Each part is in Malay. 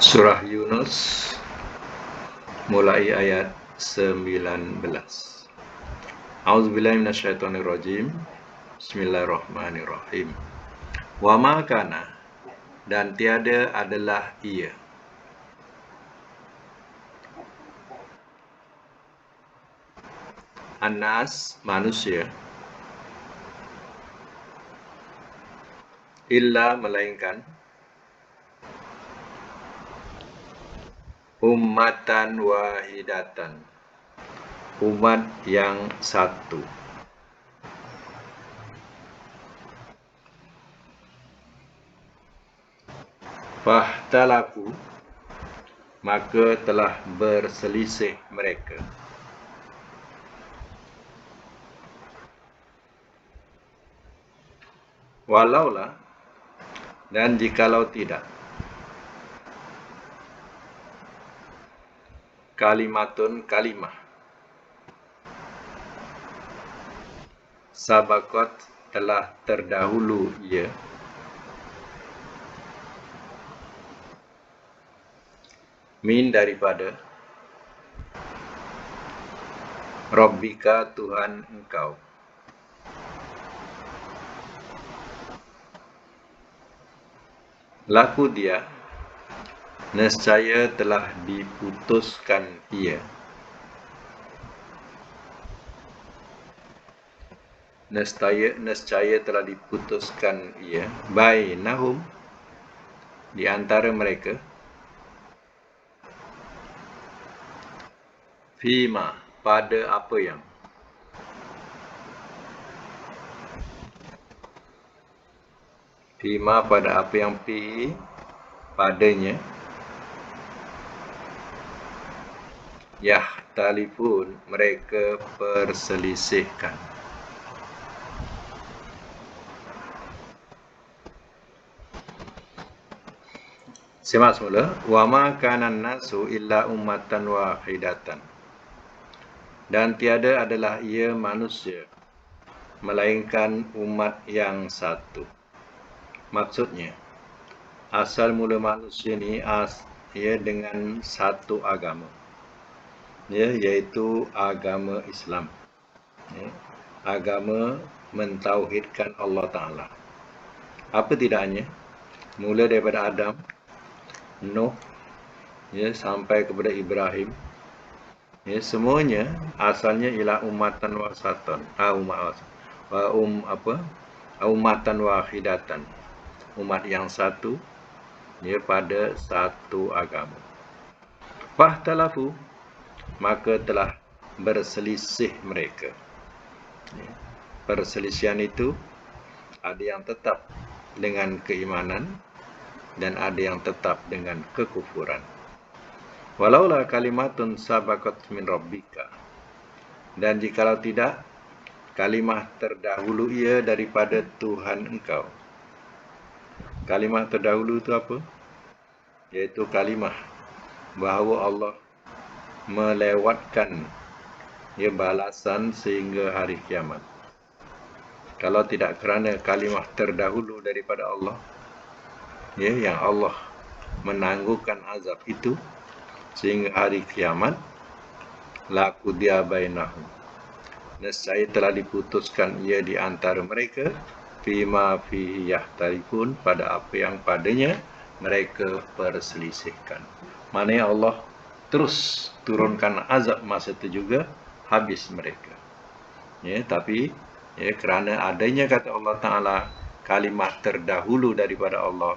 Surah Yunus mulai ayat 19. A'udzubillahi minasyaitonirrajim. Bismillahirrahmanirrahim. Wa ma kana, dan tiada adalah ia. An-nas, manusia, illa, melainkan, ummatan wahidatan, umat yang satu. Fahtalafu, maka telah berselisih mereka. Walaulah, dan jikalau tidak, kalimatun, kalimah, sabakot, telah terdahulu ia, min, daripada, Rabbika, Tuhan engkau. Laku dia, nescaya telah diputuskan ia. Nescaya telah diputuskan ia, bainahum, di antara mereka, fima, pada apa yang, fima, pada apa yang, fi, padanya, yahtalifun, mereka perselisihkan. Simak semula. Wa ma kana an-nasu illa ummatan wahidatan, dan tiada adalah ia manusia melainkan umat yang satu. Maksudnya, asal mula manusia ni ia dengan satu agama, iaitu agama Islam, agama mentauhidkan Allah Ta'ala. Apa tidaknya, mula daripada Adam, Nuh, sampai kepada Ibrahim, semuanya asalnya ialah umatan wasatan, umatan wahidatan, umat yang satu, pada satu agama. Fahtalafu, maka telah berselisih mereka. Perselisihan itu ada yang tetap dengan keimanan dan ada yang tetap dengan kekufuran. Walaulah kalimatun sabaqat min rabbika, dan jikalau tidak, kalimah terdahulu ia daripada Tuhan engkau. Kalimah terdahulu itu apa? Iaitu kalimah bahawa Allah melewatkan balasan sehingga hari kiamat. Kalau tidak kerana kalimah terdahulu daripada Allah, yang Allah menangguhkan azab itu sehingga hari kiamat, laku dia bainahum, nescaya telah diputuskan ia di antara mereka, fima fihi yahtalifun, pada apa yang padanya mereka perselisihkan. Maknanya Allah terus turunkan azab masa itu juga, habis mereka. Tapi kerana adanya kata Allah Ta'ala, kalimah terdahulu daripada Allah,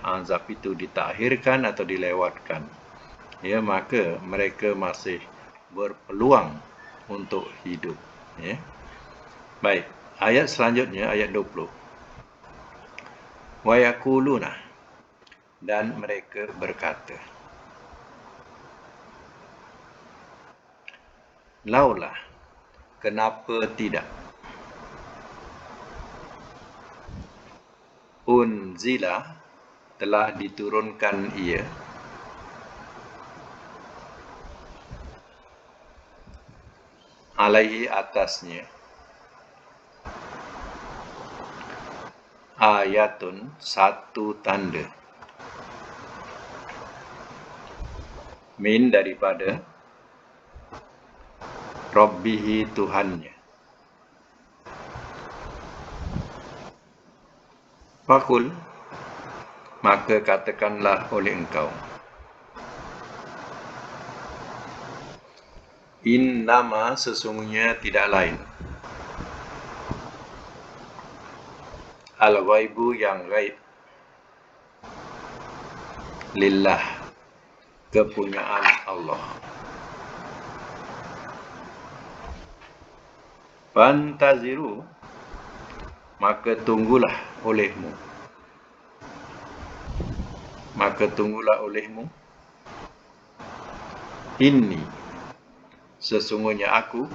azab itu ditakhirkan atau dilewatkan, maka mereka masih berpeluang untuk hidup. Baik, ayat selanjutnya, ayat 20. Wa yaquluna, dan mereka berkata, laulah, kenapa tidak, unzila, telah diturunkan ia, alaihi, atasnya, ayatun, satu tanda, min daripada Rabbihi Tuhannya. Fakul, maka katakanlah oleh engkau, innama sesungguhnya tidak lain, al-ghaibu yang gaib, lillah kepunyaan Allah. Fantaziru, maka tunggulah olehmu, inni sesungguhnya aku,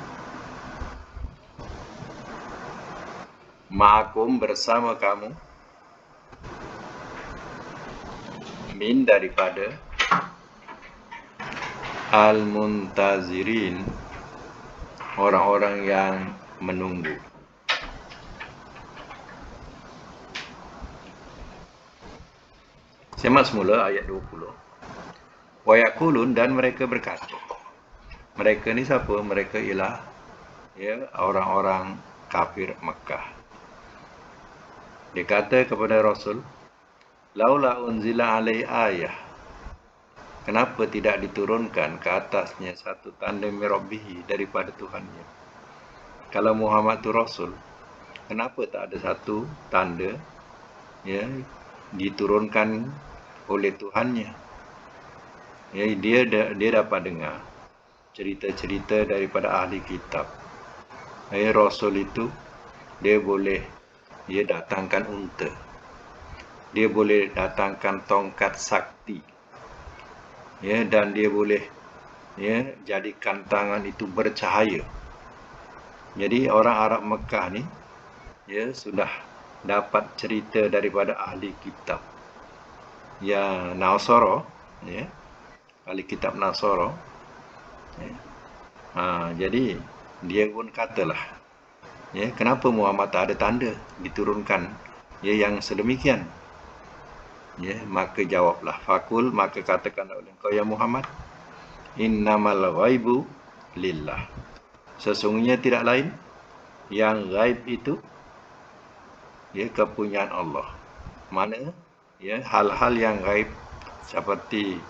ma'akum bersama kamu, min daripada al-muntazirin orang-orang yang menunggu. Semak semula ayat 20. Wa yaqulun, dan mereka berkata. Mereka ni siapa? Mereka ialah orang-orang kafir Mekah. Dia kata kepada Rasul, laula unzila alaihi ayah, kenapa tidak diturunkan ke atasnya satu tanda mirabbihi daripada Tuhannya? Kalau Muhammad tu Rasul, kenapa tak ada satu tanda diturunkan oleh Tuhannya? Dia dapat dengar cerita-cerita daripada ahli kitab. Rasul itu dia boleh datangkan unta, dia boleh datangkan tongkat sakti, dan dia boleh jadikan tangan itu bercahaya. Jadi orang Arab Mekah ni sudah dapat cerita daripada ahli kitab Nasara, ahli kitab Nasara. Jadi dia pun katalah, kenapa Muhammad tak ada tanda diturunkan yang sedemikian? Maka jawablah, fakul, maka katakanlah oleh engkau ya Muhammad, innamal ghaibu lillah, sesungguhnya tidak lain yang gaib itu kepunyaan Allah. Mana hal-hal yang gaib seperti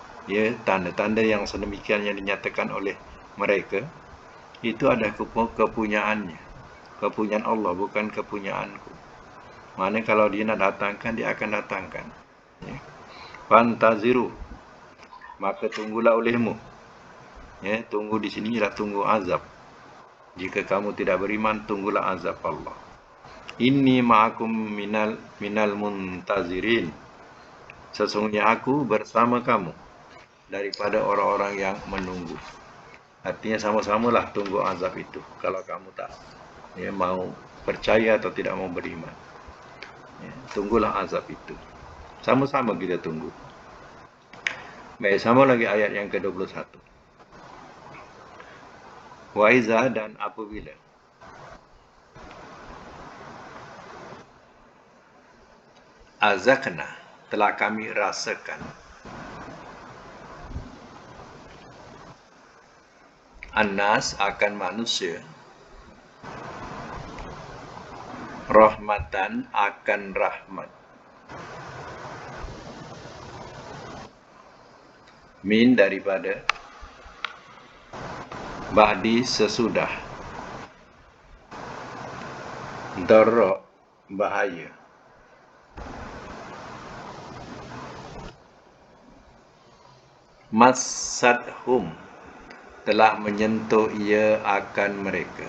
tanda-tanda yang sedemikian yang dinyatakan oleh mereka, itu adalah kepunyaannya, kepunyaan Allah, bukan kepunyaanku. Mana kalau dia nak datangkan, dia akan datangkan. Fantaziru, maka tunggulah olehmu. Tunggu di sini ialah tunggu azab. Jika kamu tidak beriman, tunggulah azab Allah. Inni ma'akum minal muntazirin, sesungguhnya aku bersama kamu daripada orang-orang yang menunggu. Artinya sama-samalah tunggu azab itu, kalau kamu tak mau percaya atau tidak mau beriman. Tunggulah azab itu, sama-sama kita tunggu. Baik, sama lagi ayat yang ke-21. Wa iza, dan apabila, azakna, telah kami rasakan, annas, akan manusia, rahmatan, akan rahmat, min daripada, ba'di sesudah, darra bahaya, massadhum, telah menyentuh ia akan mereka,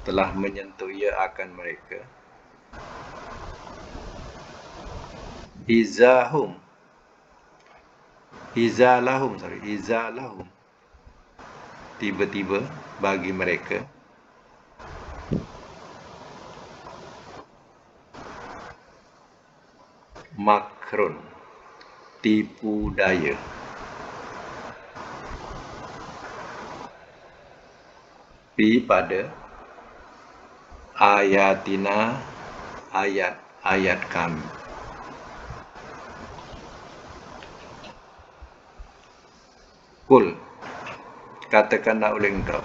telah menyentuh ia akan mereka, izalahum, tiba-tiba bagi mereka, makrun, tipu daya, pada ayatina, ayat-ayat kami. Kul, katakanlah oleh engkau,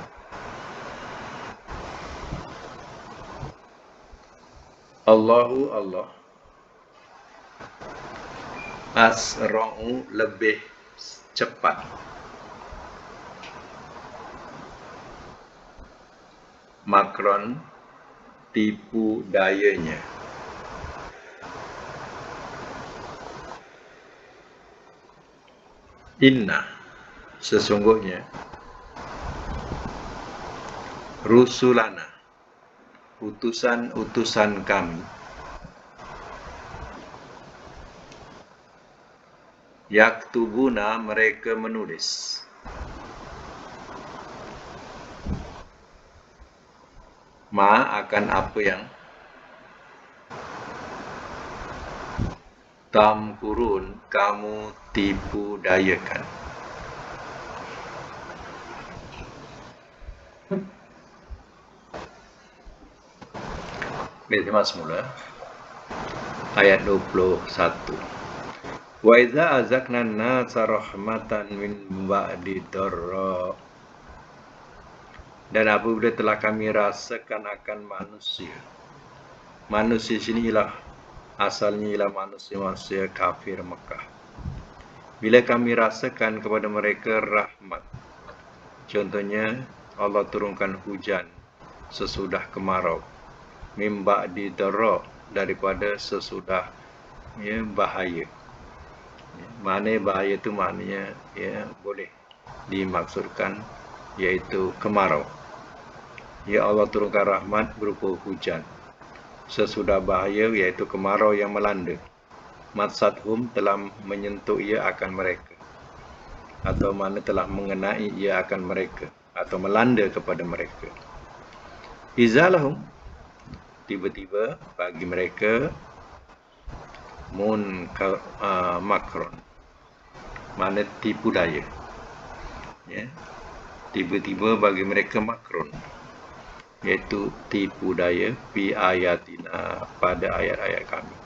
Allahu Allah asra'u lebih cepat, makron tipu dayanya, inna sesungguhnya, rusulana utusan-utusan kami, yaktubuna mereka menulis, ma akan apa yang, tamkurun kamu tipu dayakan. Baik, terima semula. Ayat 21. Wa idza azakna an-nasa rahmatan min ba'di darra. Dan apabila telah kami rasakan akan manusia. Manusia sini ialah asalnya ialah manusia kafir Mekah. Bila kami rasakan kepada mereka rahmat. Contohnya Allah turunkan hujan sesudah kemarau. Min ba'di darra, daripada sesudah bahaya. Mana bahaya itu maknanya boleh dimaksudkan iaitu kemarau. Ya Allah turunkan rahmat berupa hujan sesudah bahaya iaitu kemarau yang melanda. Matsadhum telah menyentuh ia akan mereka, atau mana telah mengenai ia akan mereka, atau melanda kepada mereka. Izalahum, tiba-tiba bagi mereka, makron, mana tipu daya. Tiba-tiba bagi mereka makron, iaitu tipu daya, fi ayatina, pada ayat-ayat kami.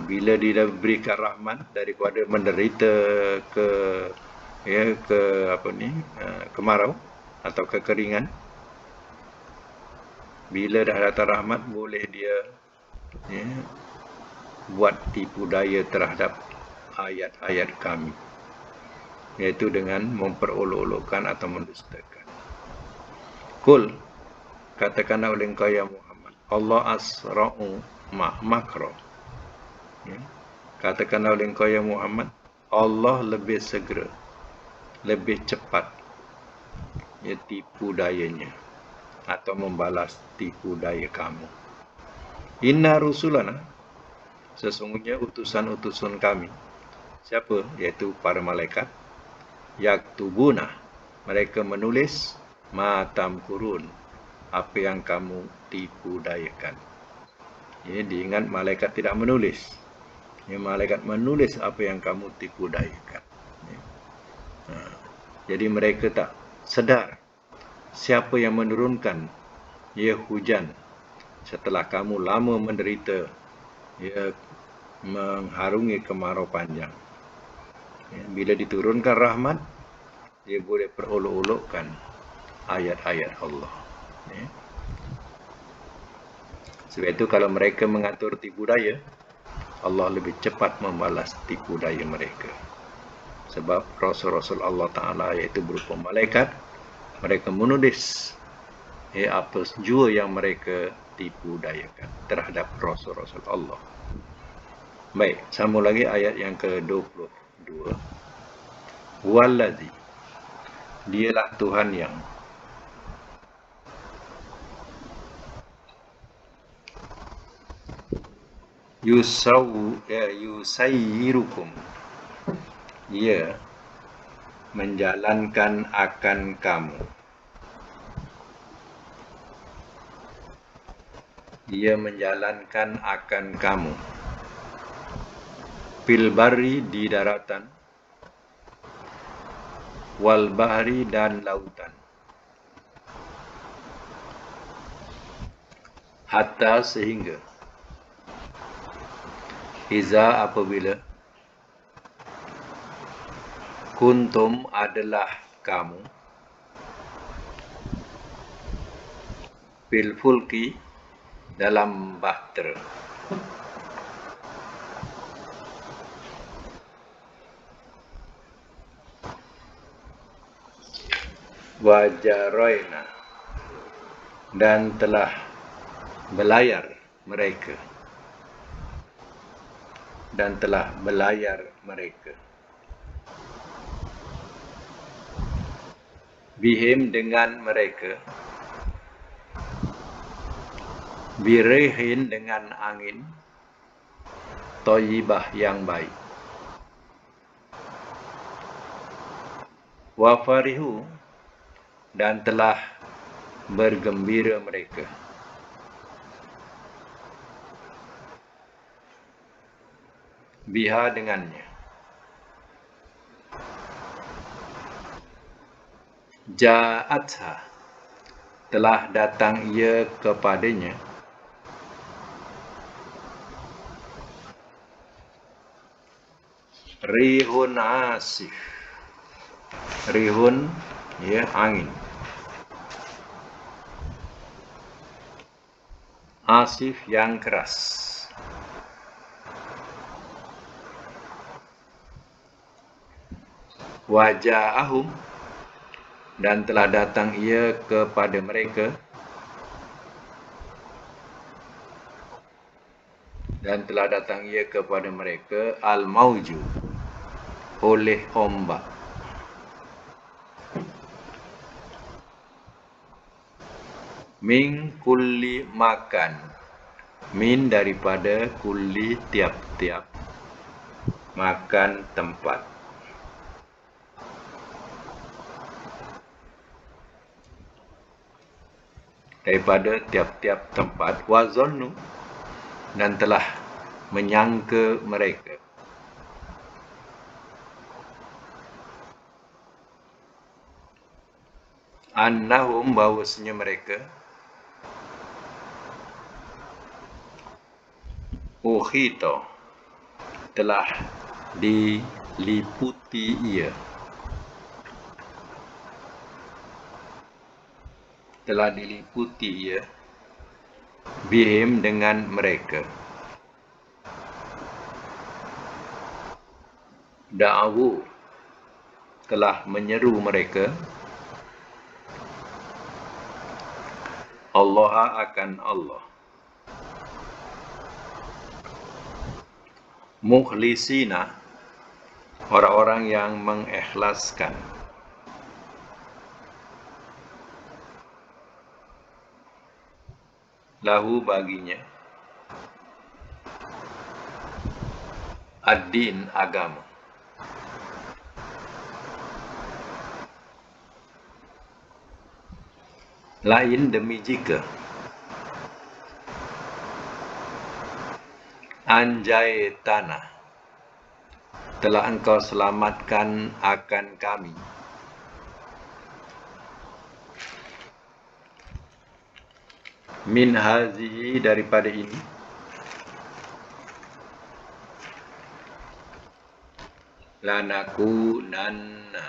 Bila dia berikan rahmat daripada menderita kemarau atau kekeringan, bila dah datang rahmat, boleh dia buat tipu daya terhadap ayat-ayat kami, iaitu dengan memperolok-olokkan atau mendustakan. Kul, katakanlah oleh engkau ya Muhammad, Allah asra'u makro. Katakanlah oleh engkau ya Muhammad, Allah lebih segera, lebih cepat tipu dayanya atau membalas tipu daya kamu. Inna rusulana, sesungguhnya utusan-utusan kami. Siapa? Iaitu para malaikat. Yaktubuna, mereka menulis, ma tamkurun, apa yang kamu tipu dayakan. Diingat malaikat tidak menulis. Malaikat menulis apa yang kamu tipu dayakan. Jadi mereka tak sedar siapa yang menurunkan hujan setelah kamu lama menderita mengharungi kemarau panjang. Bila diturunkan rahmat, dia boleh perolok-olokkan ayat-ayat Allah. Sebab itu kalau mereka mengatur tipu daya, Allah lebih cepat membalas tipu daya mereka. Sebab Rasul-Rasul Allah Ta'ala iaitu berupa malaikat, mereka menulis apa jua yang mereka tipu dayakan terhadap Rasul-Rasul Allah. Baik, sambung lagi ayat yang ke-22. Wallazi, dialah Tuhan yang yusayyirukum, ia menjalankan akan kamu, ia menjalankan akan kamu, fil barri, di daratan, wal bahri, dan lautan, hatta sehingga, iza apabila, kuntum adalah kamu, fil fulki dalam bahtera. Wajaroina, dan telah berlayar mereka, bihim dengan mereka, birihin dengan angin, thayyibah yang baik, wa farihu, dan telah bergembira mereka, biha dengannya, ja'atha, telah datang ia kepadanya, rihun asif, rihun ya angin, asif yang keras, waja'ahum, dan telah datang ia kepada mereka, al-mauju, oleh ombak, min kulli makan, min daripada kulli tiap-tiap, makan tempat, daripada tiap-tiap tempat, wazannu, dan telah menyangka mereka, annahum, bahawasanya mereka, ukhita, telah diliputi ia, bihim dengan mereka, da'awu, telah menyeru mereka, Allah akan Allah, mukhlisina, orang-orang yang mengikhlaskan, lahu baginya, ad-din agama, lain demi jika, anjay tanah, telah engkau selamatkan akan kami, min hazihi, daripada ini, lanakunanna,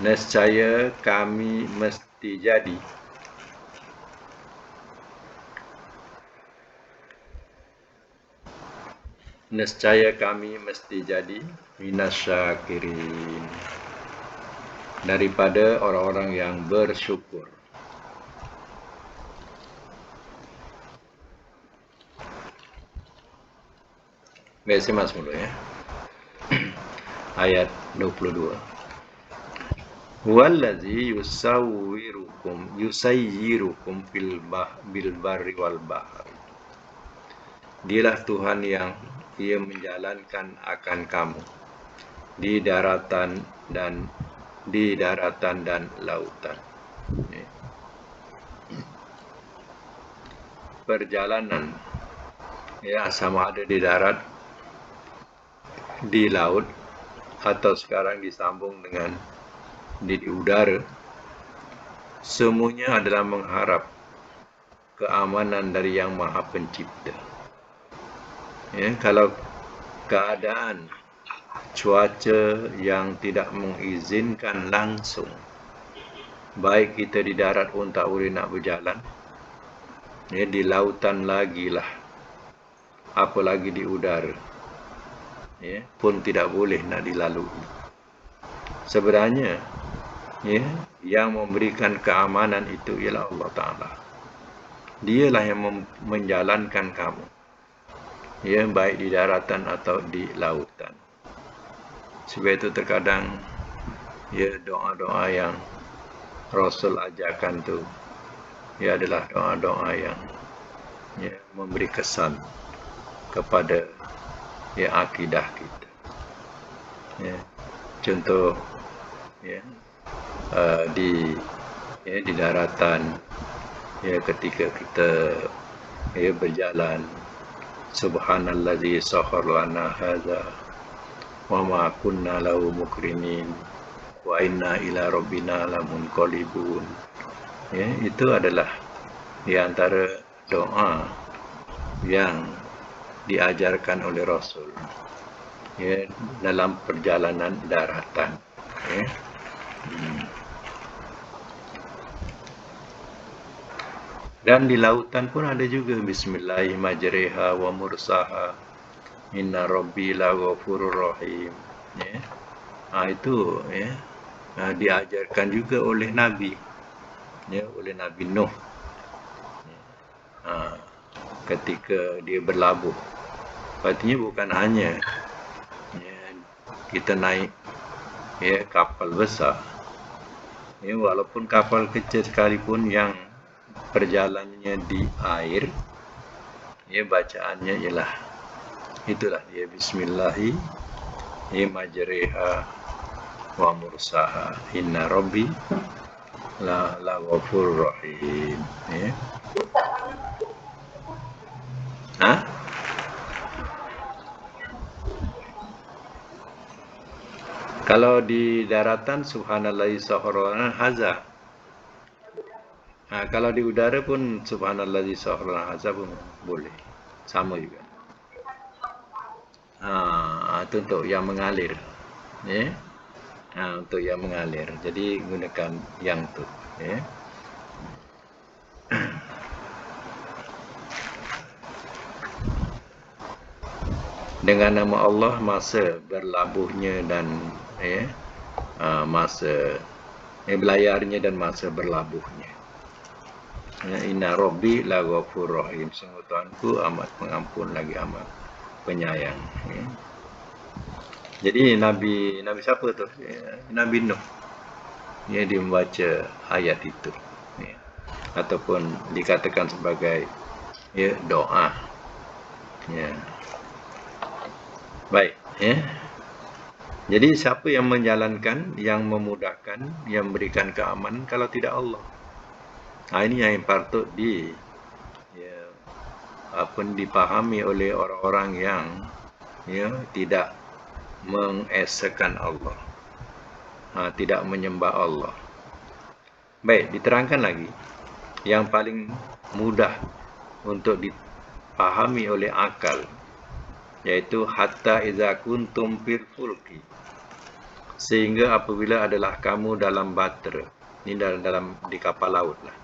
nescaya kami mesti jadi, minasyakirin, daripada orang-orang yang bersyukur. Baik, saya masuk dulu ya. Ayat 22. Huwallazi yusayyirukum bil barri wal bahri. Dialah Tuhan yang ia menjalankan akan kamu di daratan dan lautan. Perjalanan ya, sama ada di darat, di laut, atau sekarang disambung dengan di udara, semuanya adalah mengharap keamanan dari Yang Maha Pencipta. Ya, kalau keadaan cuaca yang tidak mengizinkan langsung, baik kita di darat pun tak boleh nak berjalan, ya, di lautan lagi lah, apalagi di udara, ya, pun tidak boleh nak dilalui. Sebenarnya, ya, yang memberikan keamanan itu ialah Allah Ta'ala. Dialah yang menjalankan kamu, ya, baik di daratan atau di lautan. Sebab itu terkadang, ya, doa-doa yang Rasul ajarkan tu, ia adalah doa-doa yang, ya, memberi kesan kepada, ya, akidah kita. Ya, contoh, ya, di daratan, ya, ketika kita, ya, berjalan, subhanallazi sakhkhara lana hadza wa ma kunna lahu muqrinin wa inna ila rabbina lamunqalibun. Ya, itu adalah di antara doa yang diajarkan oleh Rasul, ya, dalam perjalanan daratan, ya. Dan di lautan pun ada juga bismillahirrahmanirrahim majriha wa mursaha inna rabbi laghafurur rahim, ya. Itu, ya, diajarkan juga oleh Nabi, ya, oleh Nabi Nuh, ya, ketika dia berlabuh. Artinya bukan hanya, ya, kita naik, ya, kapal besar, ya, walaupun kapal kecil sekalipun yang perjalanannya di air, ya, bacaannya ialah itulah, ya, bismillahi, ya, majriha wa mursaha inna rabbi la ghafurur rahim, ya. Kalau di daratan subhanallahi sakhkhara hadza. Kalau di udara pun subhanallazi sakhkhara hadza pun boleh. Sama juga. Itu untuk yang mengalir, ya. Untuk yang mengalir. Jadi gunakan yang tu, ya. Dengan nama Allah masa berlabuhnya dan, ya, masa, ya, belayarnya dan masa berlabuhnya. Ya, inna rabbi la ghafurur rahim, sungguh Tuhanku amat pengampun lagi amat penyayang, ya. Jadi Nabi siapa tu? Ya, Nabi Nuh, ya, dia membaca ayat itu, ya, ataupun dikatakan sebagai, ya, doa, ya. Baik, ya. Jadi siapa yang menjalankan, yang memudahkan, yang memberikan keamanan kalau tidak Allah? Ini yang patut dipahami oleh orang-orang yang, ya, tidak mengesakan Allah, tidak menyembah Allah. Baik, diterangkan lagi yang paling mudah untuk dipahami oleh akal, yaitu hatta iza kuntum fil fulki, sehingga apabila adalah kamu dalam batera, ini dalam di kapal laut lah.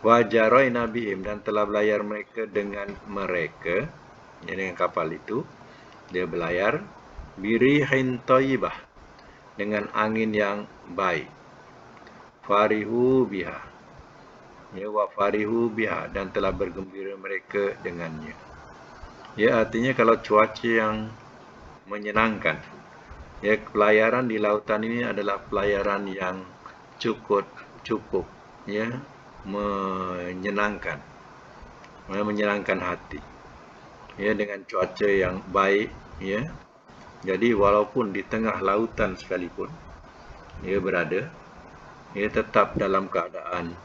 Wajarai nabihim, dan telah berlayar mereka dengan mereka, ya, dengan kapal itu dia berlayar, birihin thayyibah, dengan angin yang baik, farihu biha, ya, wa farihu biha, dan telah bergembira mereka dengannya. Ya, artinya kalau cuaca yang menyenangkan, ya, pelayaran di lautan ini adalah pelayaran yang cukup, ya, menyenangkan hati, ya, dengan cuaca yang baik, ya. Jadi walaupun di tengah lautan sekalipun, ya, berada, ya, tetap dalam keadaan,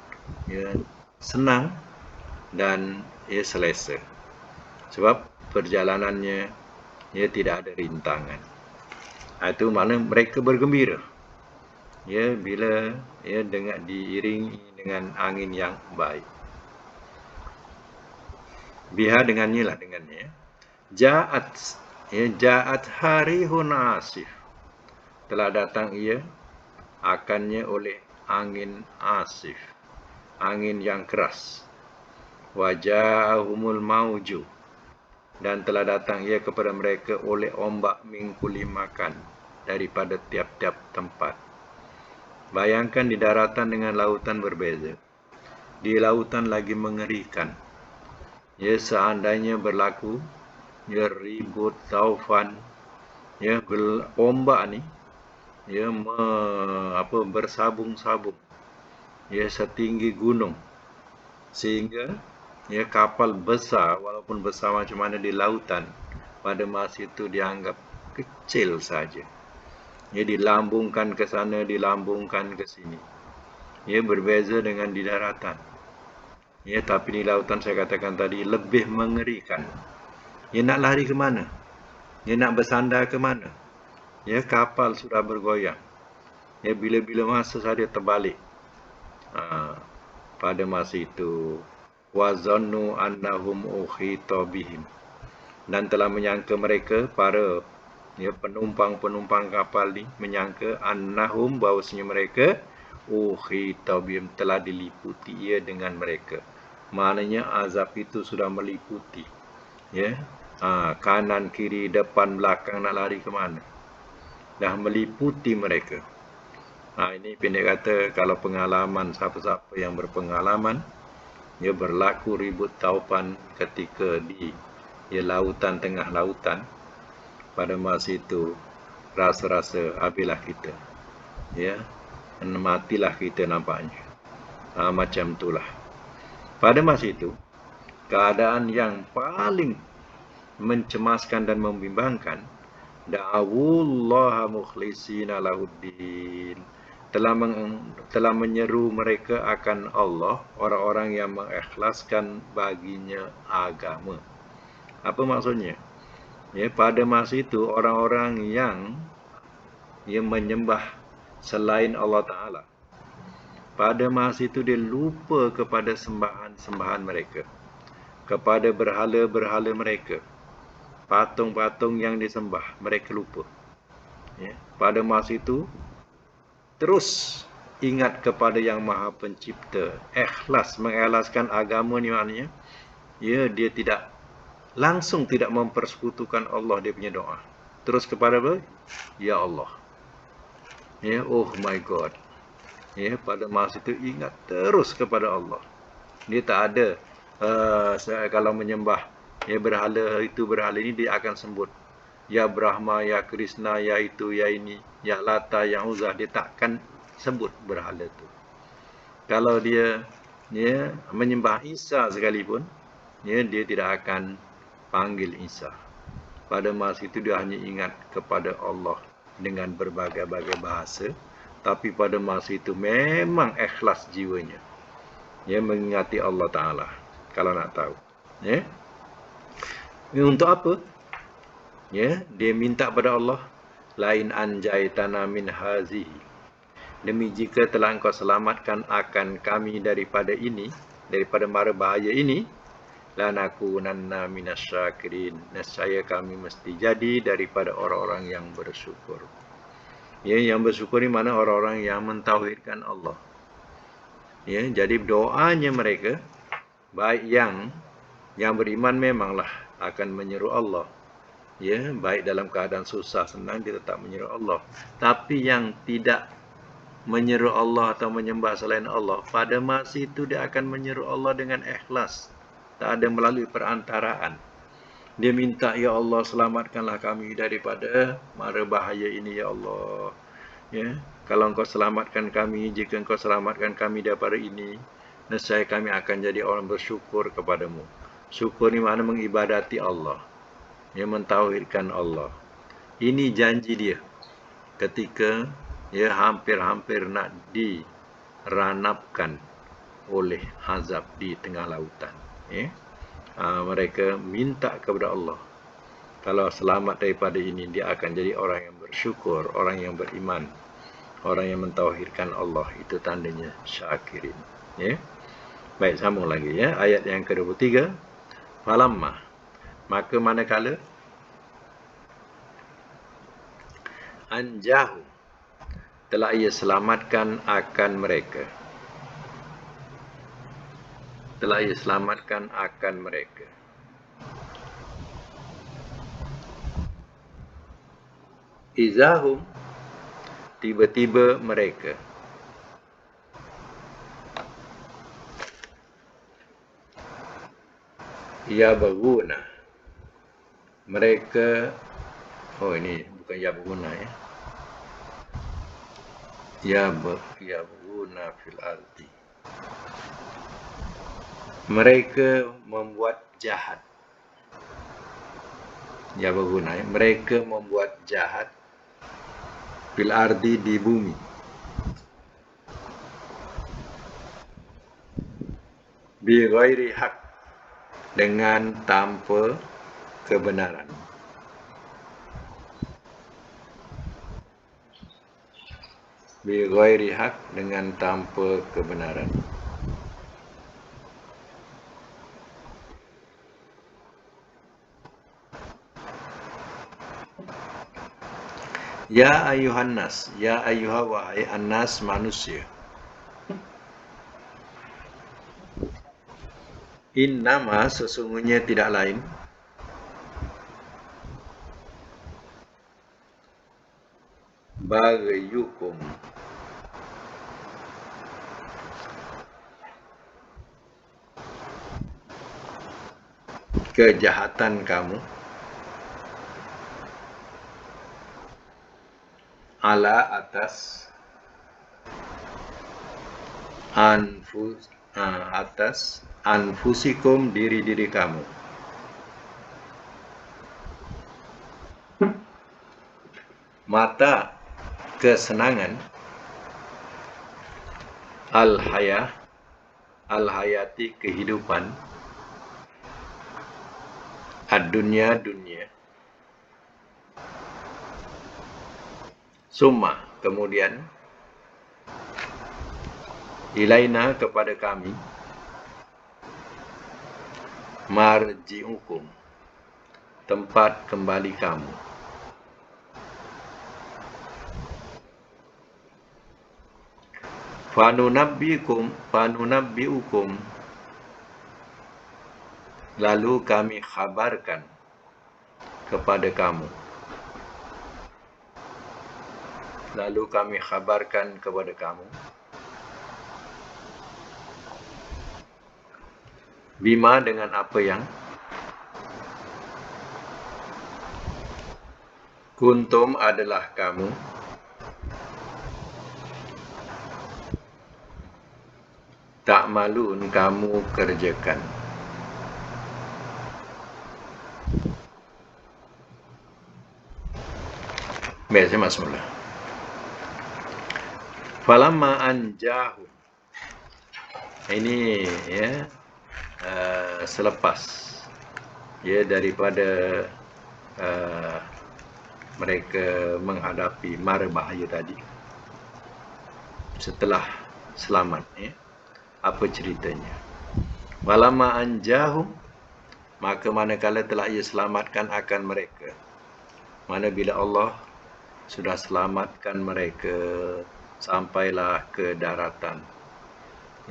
ya, senang dan, ya, selesa, sebab perjalanannya, ya, tidak ada rintangan. Itu makna mereka bergembira, ya, bila, ya, diiringi dengan angin yang baik. Biha dengannya lah, dengannya. Ja'at Ya, ja'at harihun asif. Telah datang ia akannya oleh angin asif, angin yang keras. Waja'ahumul mauju, dan telah datang ia kepada mereka oleh ombak mingkuli makan daripada tiap-tiap tempat. Bayangkan di daratan dengan lautan berbeza. Di lautan lagi mengerikan. Ya, seandainya berlaku ya ribut taufan, ya ombak ni ya bersabung-sabung, ya setinggi gunung, sehingga ya kapal besar walaupun besar macam mana di lautan pada masa itu dianggap kecil saja. Ya, dilambungkan ke sana, dilambungkan ke sini. Ya, berbeza dengan di daratan. Ya, tapi di lautan saya katakan tadi lebih mengerikan. Ya, nak lari ke mana? Ya, nak bersandar ke mana? Ya, kapal sudah bergoyang. Ya, bila-bila masa saja terbalik. Pada masa itu, wazannu annahum ukhita bihim, dan telah menyangka mereka para ya penumpang-penumpang kapal ni menyangka annahum bahawasanya mereka ukhita bihim telah diliputi ia dengan mereka. Maknanya azab itu sudah meliputi. Ya, kanan kiri depan belakang nak lari ke mana? Dah meliputi mereka. Ini pendek kata, kalau pengalaman siapa-siapa yang berpengalaman, ia berlaku ribut taufan ketika di lautan, tengah lautan, pada masa itu rasa-rasa habislah kita, ya, matilah kita nampaknya. Macam itulah. Pada masa itu, keadaan yang paling mencemaskan dan membimbangkan, da'awullaha mukhlisina lahuddin, telah menyeru mereka akan Allah, orang-orang yang mengikhlaskan baginya agama. Apa maksudnya? Ya, pada masa itu orang-orang yang menyembah selain Allah Ta'ala, pada masa itu dia lupa kepada sembahan-sembahan mereka, kepada berhala-berhala mereka, patung-patung yang disembah, mereka lupa. Ya, pada masa itu terus ingat kepada yang Maha Pencipta. Ikhlas, mengikhlaskan agama ni maknanya, ya, dia tidak langsung tidak mempersekutukan Allah dia punya doa. Terus kepada apa? Ya Allah. Ya, oh my God. Ya, pada masa itu ingat terus kepada Allah. Dia tak ada kalau menyembah ya berhala itu berhala ini, dia akan sebut ya Brahma, ya Krishna, ya itu, ya ini, ya Lata, ya Uzza. Dia takkan sebut berhala itu. Kalau dia menyembah Isa sekalipun, ya, dia tidak akan panggil Isa. Pada masa itu dia hanya ingat kepada Allah dengan berbagai-bagai bahasa. Tapi pada masa itu memang ikhlas jiwanya. Ya, mengingati Allah Ta'ala. Kalau nak tahu. Ya. Ini untuk apa? Ya, dia minta pada Allah, lain anjaitana min hazihi, demi jika telah engkau selamatkan akan kami daripada ini, daripada mara bahaya ini, lanakunanna minasyakirin, nescaya kami mesti jadi daripada orang-orang yang bersyukur. Ya, yang bersyukur ni mana orang-orang yang mentauhidkan Allah. Ya, jadi doanya mereka, baik yang beriman memanglah akan menyeru Allah. Ya, baik dalam keadaan susah senang dia tetap menyeru Allah. Tapi yang tidak menyeru Allah atau menyembah selain Allah, pada masa itu dia akan menyeru Allah dengan ikhlas. Tak ada melalui perantaraan. Dia minta, ya Allah, selamatkanlah kami daripada mara bahaya ini, ya Allah. Ya, kalau engkau selamatkan kami, jika engkau selamatkan kami daripada ini, nescaya kami akan jadi orang bersyukur kepadamu. Syukur ni makna mengibadati Allah. Ya, mentauhidkan Allah. Ini janji dia ketika ya hampir-hampir nak diranapkan oleh azab di tengah lautan. Ya. Mereka minta kepada Allah, kalau selamat daripada ini, dia akan jadi orang yang bersyukur, orang yang beriman, orang yang mentauhidkan Allah. Itu tandanya syakirin. Ya. Baik, sambung lagi ya. Ayat yang ke-23. Falamma, maka manakala anjahum, telah ia selamatkan akan mereka. Telah ia selamatkan akan mereka. Izahum, tiba-tiba mereka. Yabghuna, mereka, oh ini bukan yabghuna ya. Yabghuna fil ardi, mereka membuat jahat. Yabghuna ya, mereka membuat jahat fil ardi, di bumi. Bi ghairi haq, dengan tanpa kebenaran. Bi ghairi haq, dengan tanpa kebenaran. Ya ayuhan nas, ya ayuha, wahai annas, manusia. Innama, sesungguhnya tidak lain, baghiyukum, kejahatan kamu, ala, atas, atas anfusikum, diri-diri kamu. Mata, kesenangan, al-hayati, kehidupan, ad-dunya, dunia, summa, kemudian, ilaina, kepada kami, marji'ukum, tempat kembali kamu. Fanunabbi'ukum, lalu kami khabarkan kepada kamu. Lalu kami khabarkan kepada kamu. Bima, dengan apa yang kuntum, adalah kamu, ta'malun, kamu kerjakan. Baik, saya masuk mula. Falamma anjahum, ini ya, selepas ya daripada mereka menghadapi mara bahaya tadi, setelah selamat ya. Apa ceritanya? Walamma anjahum, maka manakala telah ia selamatkan akan mereka. Mana bila Allah sudah selamatkan mereka, sampailah ke daratan,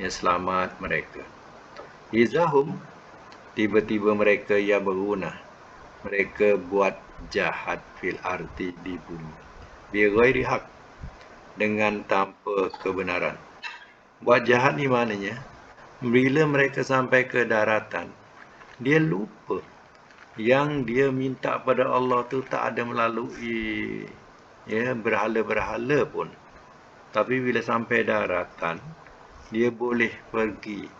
ya, selamat mereka. Izahum, tiba-tiba mereka yabghuna, mereka buat jahat fil ardi, di bumi. Bi ghairi haq, dengan tanpa kebenaran. Buat jahat ni maknanya, bila mereka sampai ke daratan, dia lupa yang dia minta pada Allah tu tak ada melalui ya berhala-berhala pun. Tapi bila sampai daratan, dia boleh pergi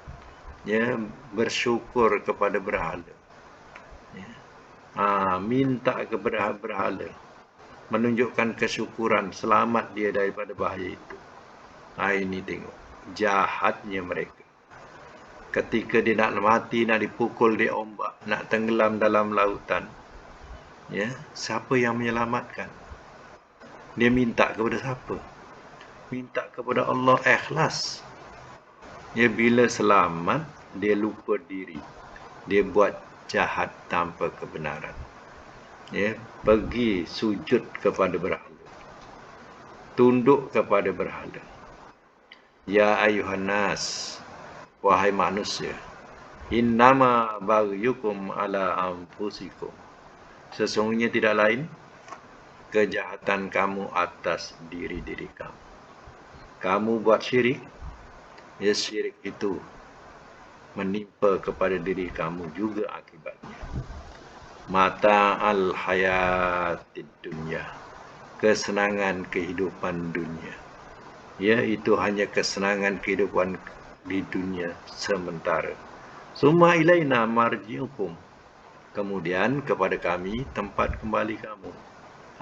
ya bersyukur kepada berhala. Ya. Minta kepada berhala, menunjukkan kesyukuran, selamat dia daripada bahaya itu. Ini tengok jahatnya mereka. Ketika dia nak mati, nak dipukul di ombak, nak tenggelam dalam lautan, ya, siapa yang menyelamatkan? Dia minta kepada siapa? Minta kepada Allah, ikhlas. Ya, bila selamat, dia lupa diri, dia buat jahat tanpa kebenaran, ya, pergi sujud kepada berhala. tunduk kepada berhala. Ya ayuhan nas, wahai manusia, innama bagyukum ala anfusikum. Sesungguhnya tidak lain kejahatan kamu atas diri-diri kamu. Kamu buat syirik, ya syirik itu menimpa kepada diri kamu juga akibatnya. Mata al-hayatid dunya, kesenangan kehidupan dunia. Ya, itu hanya kesenangan kehidupan di dunia sementara. Summa ilaina marji'ukum. Kemudian kepada kami tempat kembali kamu.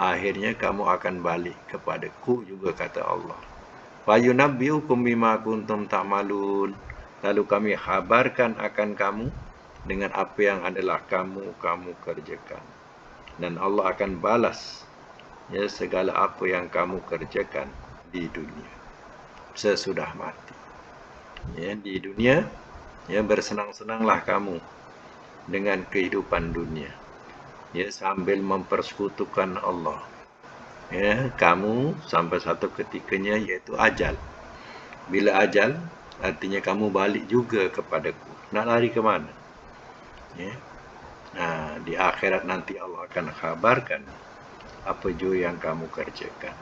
Akhirnya kamu akan balik kepadaku juga, kata Allah. Fa yunabbi'ukum bima kuntum ta'malun. Lalu kami khabarkan akan kamu dengan apa yang adalah kamu kerjakan. Dan Allah akan balas ya segala apa yang kamu kerjakan di dunia sesudah mati. Ya, di dunia ya bersenang-senanglah kamu dengan kehidupan dunia. Ya, sambil mempersekutukan Allah. Ya, kamu sampai satu ketikanya yaitu ajal. Bila ajal, artinya kamu balik juga kepadaku. Nak lari ke mana? Ya. Nah, di akhirat nanti Allah akan kabarkan apa juga yang kamu kerjakan.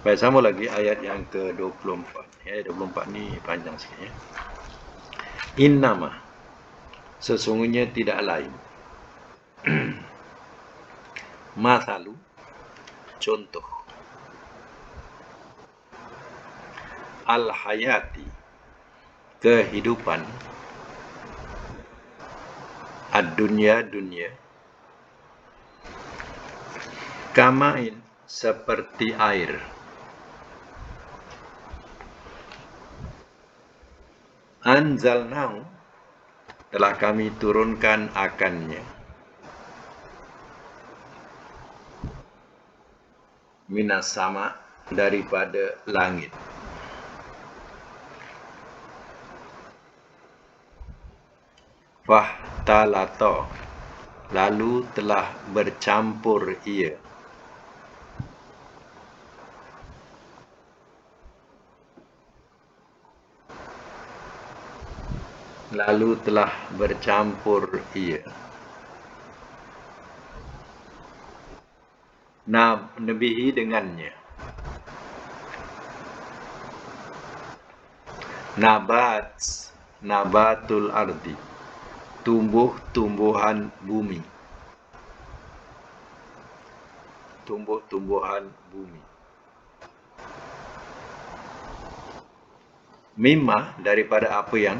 Baik, sama lagi ayat yang ke-24. Ya, 24 ni panjang sikit ya. Innama, sesungguhnya tidak lain. Masalu, contoh. Al-hayati, kehidupan. Ad-dunya, dunia. Kamain, seperti air. Anzalnahu, telah kami turunkan akannya. Minas sama, daripada langit. Fahtalato, lalu telah bercampur ia. Lalu telah bercampur ia. Nabihi, dengannya. Nabat, nabatul ardi, tumbuh-tumbuhan bumi. Tumbuh-tumbuhan bumi. Mimma, daripada apa yang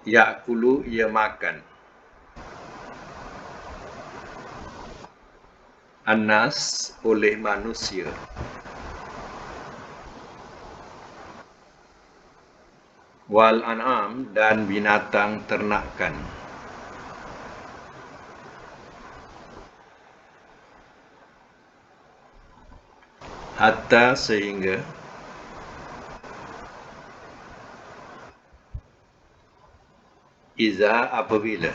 yakulu, ia makan. Anas, oleh manusia. Wal an'am, dan binatang ternakan. Hatta, sehingga iza, apabila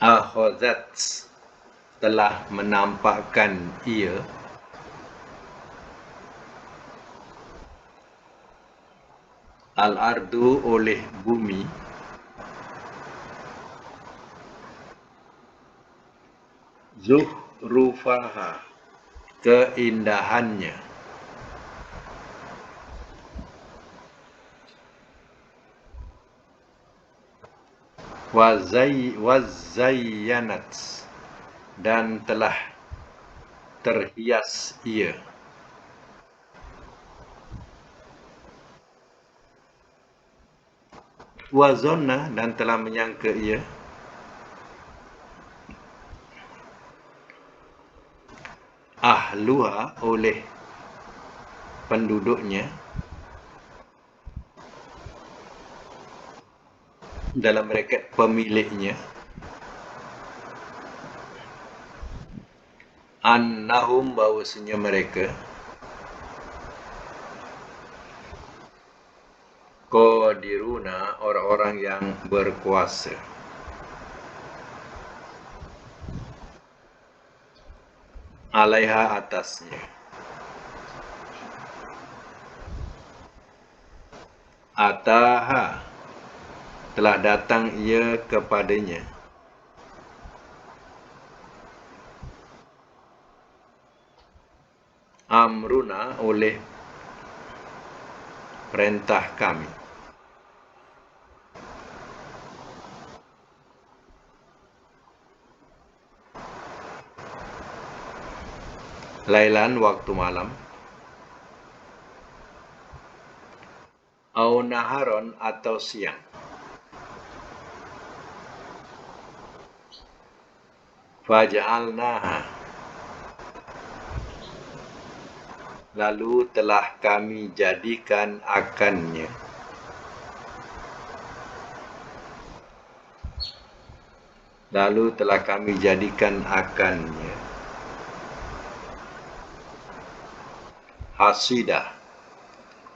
akhazat, telah menampakkan ia al-ardu, oleh bumi, zuhrufaha, keindahannya, wazayyanat, dan telah terhias ia, wazonna, dan telah menyangka ia, ahluha, oleh penduduknya, dalam braket pemiliknya, annahum, bahawasanya mereka, qadiruna, orang-orang yang berkuasa. alaiha atasnya. Ataha telah datang ia kepadanya. Amruna oleh perintah kami. Lailan waktu malam. Au naharon atau siang. Faja'alnaha, lalu telah kami jadikan akannya. Lalu telah kami jadikan akannya hasidah,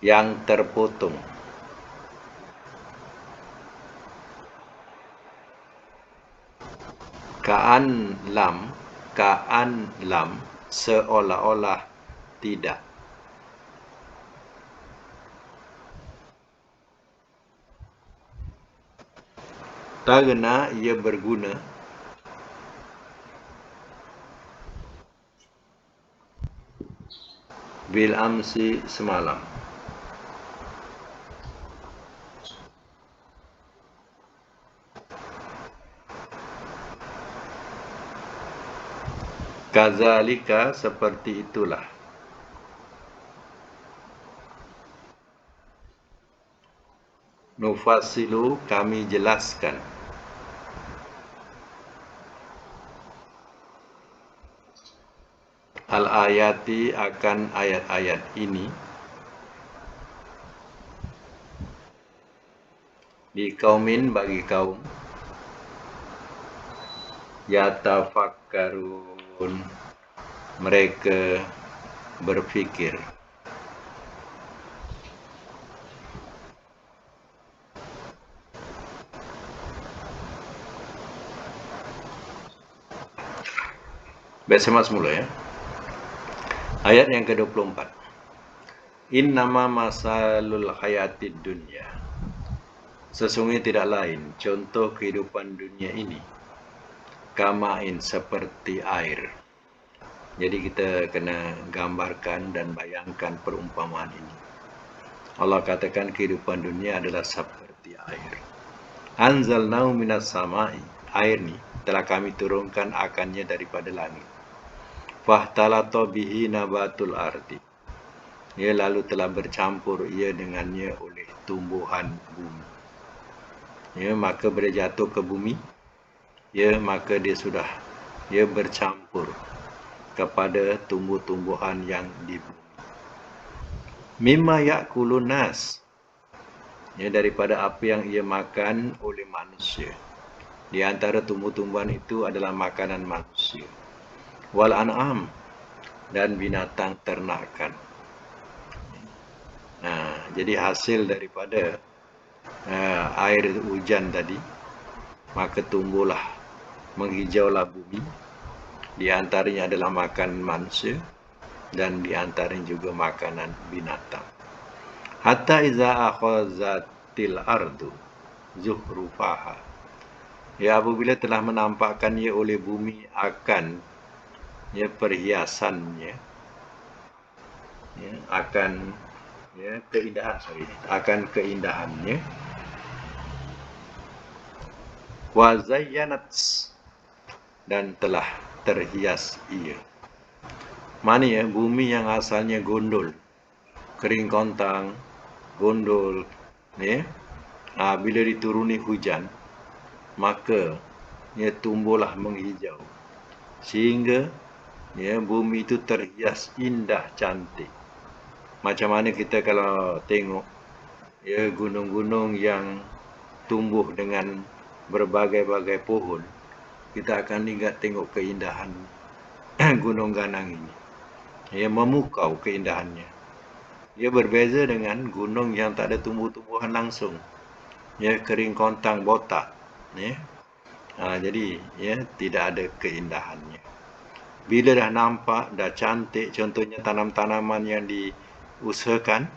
yang terpotong. Ka'an lam, seolah-olah tidak. Tagna, ia berguna. Bil amsi, semalam. Kazalika, seperti itulah. Nufasilu, kami jelaskan. Al-ayati, akan ayat-ayat ini. Di kaumin, bagi kaum. Yatafakkarun, mereka berfikir. Baik, semak semula ya. Ayat yang ke-24. Innama masalul hayatid dunya. Sesungguhnya tidak lain contoh kehidupan dunia ini. Kamain, seperti air. Jadi kita kena gambarkan dan bayangkan perumpamaan ini. Allah katakan kehidupan dunia adalah seperti air. Anzalnahu minas samai. Air ni telah kami turunkan akannya daripada langit. Fahtalata bihi nabatul ardi. Ia lalu telah bercampur ia dengannya oleh tumbuhan bumi. Ya, maka bila jatuh ke bumi, ya, maka dia sudah bercampur kepada tumbuh-tumbuhan yang di bumi. Mimma ya'kulun nas. Ya, daripada apa yang ia makan oleh manusia. Di antara tumbuh-tumbuhan itu adalah makanan manusia. Wal an'am, dan binatang ternakan. Jadi hasil daripada air hujan tadi, maka tumbuhlah, menghijaulah bumi. Di antaranya adalah makanan manusia dan di antaranya juga makanan binatang. Hatta iza akhazatil ardu zuhrufaha. Ya, apabila telah menampakkan ia oleh bumi akan perhiasannya, akan keindahannya. Wa zayyanat, dan telah terhias ia. Mana ya, bumi yang asalnya gondol, kering kontang, gondol, bila dituruni hujan, maka tumbuhlah menghijau, sehingga bumi itu terhias indah, cantik. Macam mana kita kalau tengok gunung-gunung yang tumbuh dengan berbagai-bagai pohon, kita akan ingat tengok keindahan Gunung Ganang ini. Memukau keindahannya. Ia berbeza dengan gunung yang tak ada tumbuh-tumbuhan langsung. Kering kontang, botak. Jadi tidak ada keindahannya. Bila dah nampak, dah cantik, contohnya tanam-tanaman yang diusahakan,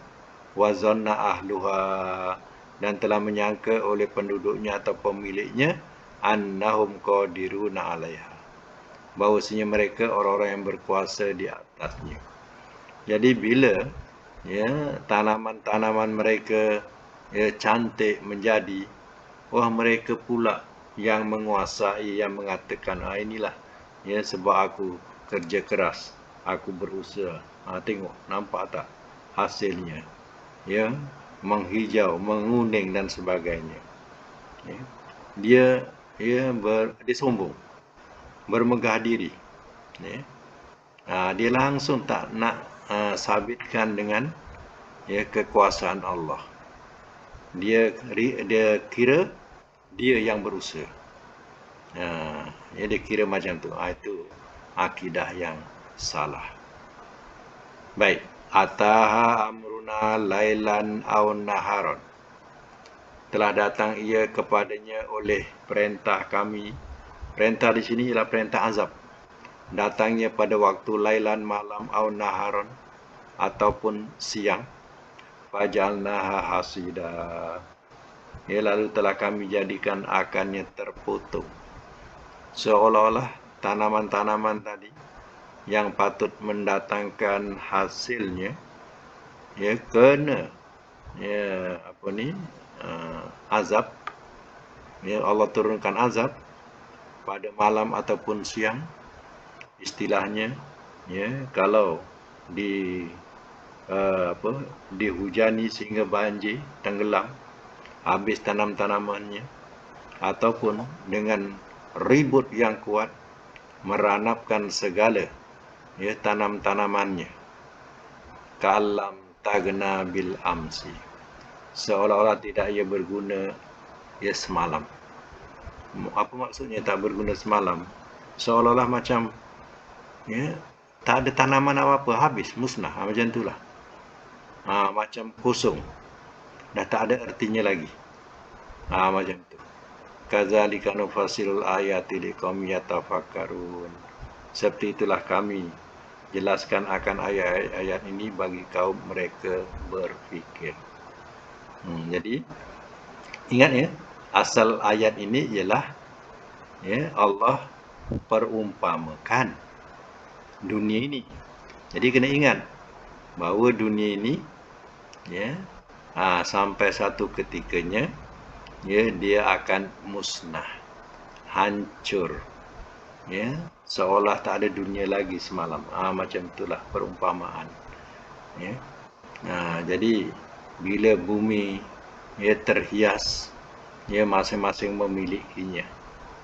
wazanna ahluha, dan telah menyangka oleh penduduknya atau pemiliknya, annahum qadiruna alaiha, bahawasanya mereka orang-orang yang berkuasa di atasnya. Jadi bila tanaman-tanaman mereka cantik menjadi, mereka pula yang menguasai, yang mengatakan, inilah sebab aku kerja keras, aku berusaha. Tengok, nampak tak hasilnya? Menghijau, menguning dan sebagainya. Dia sombong, bermegah diri. Dia langsung tak nak sabitkan dengan kekuasaan Allah. Dia kira dia yang berusaha. Dia kira macam tu. Itu akidah yang salah. Baik. Ataha amruna lailan aw naharon. Telah datang ia kepadanya oleh perintah kami. Perintah di sini ialah perintah azab. Datangnya pada waktu lailan malam aw naharon, ataupun siang. Fajalnaha hasida. Lalu telah kami jadikan akarnya terpotong. Seolah-olah tanaman-tanaman tadi yang patut mendatangkan hasilnya kena azab. Allah turunkan azab pada malam ataupun siang. Istilahnya kalau dihujani sehingga banjir, tenggelam, habis tanam-tanamannya, ataupun dengan ribut yang kuat meranapkan segala tanam-tanamannya, kalam tagna bil amsi, seolah-olah tidak ia berguna semalam. Apa maksudnya tak berguna semalam? Seolah-olah macam tak ada tanaman apa-apa, habis, musnah, macam itulah. Macam kosong, dah tak ada artinya lagi. Macam tu. Kadzalika nufasilul ayati liqaumin yatafakkarun. Seperti itulah kami jelaskan akan ayat-ayat ini bagi kaum mereka berfikir. Jadi ingat asal ayat ini ialah Allah perumpamakan dunia ini. Jadi kena ingat bahawa dunia ini sampai satu ketikanya dia akan musnah, hancur, seolah tak ada dunia lagi semalam. Macam itulah perumpamaan. Jadi bila bumi terhias, masing-masing memilikinya,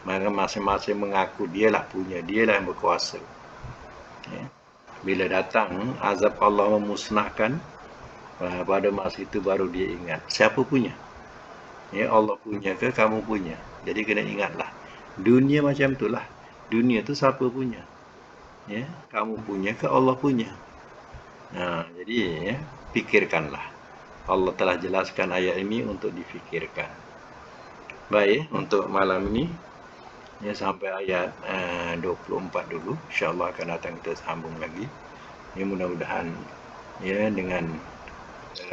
maka masing-masing mengaku dialah punya, dialah yang berkuasa. Bila datang azab Allah memusnahkan, pada masa itu baru dia ingat siapa punya. Allah punya ke kamu punya? Jadi kena ingatlah. Dunia macam itulah. Dunia tu siapa punya? Kamu punya ke Allah punya? Jadi fikirkanlah. Allah telah jelaskan ayat ini untuk difikirkan. Baik, untuk malam ini sampai ayat 24 dulu. InsyaAllah akan datang kita sambung lagi. Mudah-mudahan dengan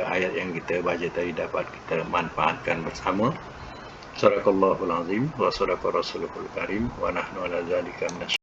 ayat yang kita baca tadi dapat kita manfaatkan bersama. Sadaqallahul azim wa sadaqa rasulul karim wa nahnu ala zalika